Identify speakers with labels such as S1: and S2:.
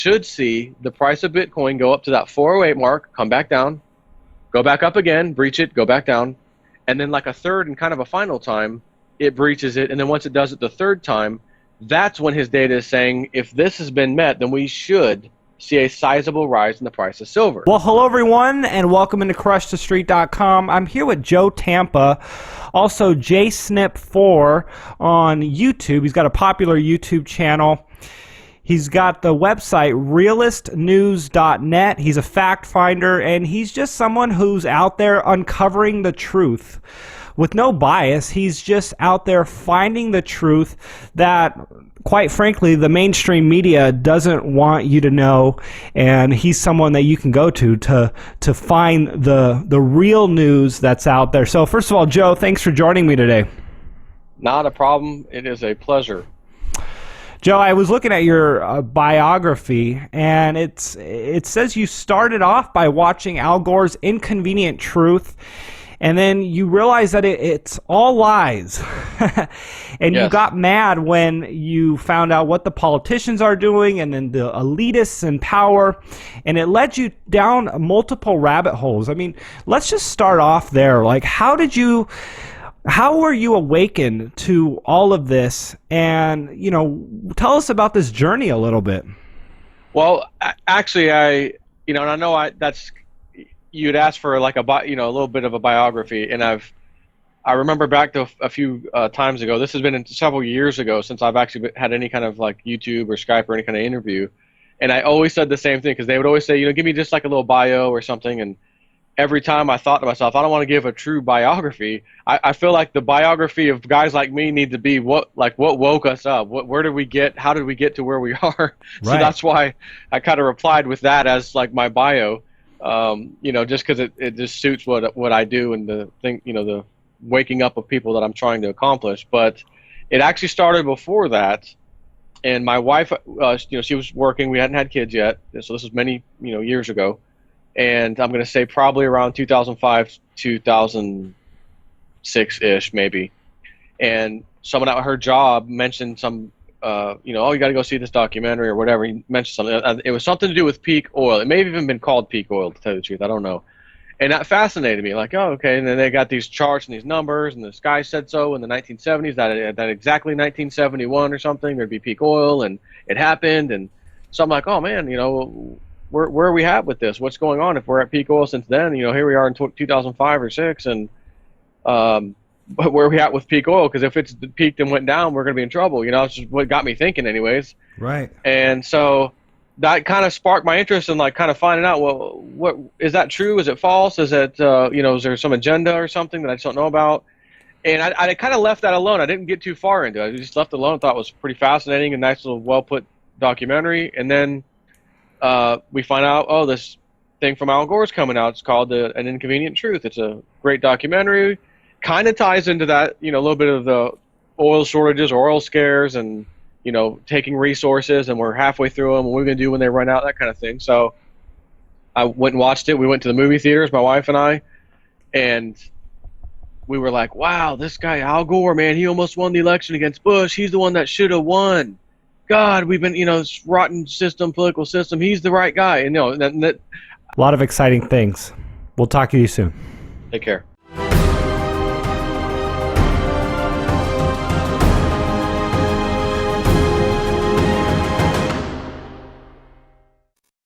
S1: should see the price of Bitcoin go up to that 408 mark, come back down, go back up again, breach it, go back down, and then like a third and kind of a final time, it breaches it, and then once it does it the third time, that's when his data is saying if this has been met, then we should see a sizable rise in the price of silver.
S2: Well, hello everyone, and welcome into CrushTheStreet.com. I'm here with Joe Tampa, also jsnip4 on YouTube. He's got a popular YouTube channel. He's got the website realistnews.net. He's a fact finder, and he's just someone who's out there uncovering the truth with no bias. He's just out there finding the truth that, quite frankly, the mainstream media doesn't want you to know, and he's someone that you can go to find the real news that's out there. So first of all, Joe, thanks for joining me today.
S1: Not a problem. It is a pleasure.
S2: Joe, I was looking at your biography, and it says you started off by watching Al Gore's Inconvenient Truth, and then you realized that it's all lies. And
S1: yes.
S2: You got mad when you found out what the politicians are doing and then the elitists in power, and it led you down multiple rabbit holes. I mean, let's just start off there. Like, how were you awakened to all of this? And, tell us about this journey a little bit.
S1: Well, actually, and I know you'd asked for like a little bit of a biography, and I remember back to a few times ago. This has been several years ago since I've actually had any kind of like YouTube or Skype or any kind of interview, and I always said the same thing because they would always say, give me just like a little bio or something, and every time I thought to myself, I don't want to give a true biography. I feel like the biography of guys like me need to be what woke us up. How did we get to where we are? Right. So that's why I kind of replied with that as like my bio. Just because it just suits what I do and the thing, the waking up of people that I'm trying to accomplish. But it actually started before that. And my wife, she was working. We hadn't had kids yet, so this was many, years ago. And I'm going to say probably around 2005, 2006-ish, maybe. And someone at her job mentioned some, oh, you got to go see this documentary or whatever. He mentioned something. It was something to do with peak oil. It may have even been called peak oil, to tell you the truth. I don't know. And that fascinated me. Like, oh, okay. And then they got these charts and these numbers, and this guy said so in the 1970s, that exactly 1971 or something, there'd be peak oil, and it happened. And so I'm like, oh, man, where are we at with this? What's going on? If we're at peak oil since then, here we are in 2005 or 6, and but where are we at with peak oil? Because if it's peaked and went down, we're going to be in trouble. It's just what got me thinking, anyways. Right. And so that kind of sparked my interest in like kind of finding out, well, what is that true? Is it false? Is it is there some agenda or something that I just don't know about? And I kind of left that alone. I didn't get too far into it. I just left it alone. Thought it was pretty fascinating, a nice little well put documentary, and then. We find out, oh, this thing from Al Gore's coming out. It's called An Inconvenient Truth. It's a great documentary. Kind of ties into that, a little bit of the oil shortages or oil scares and, taking resources, and we're halfway through them, and what we're going to do when they run out, that kind of thing. So I went and watched it. We went to the movie theaters, my wife and I, and we were like, wow, this guy Al Gore, man, he almost won the election against Bush. He's the one that should have won. God, we've been, this rotten political system. He's the right guy. And, a
S2: lot of exciting things. We'll talk to you soon.
S1: Take care.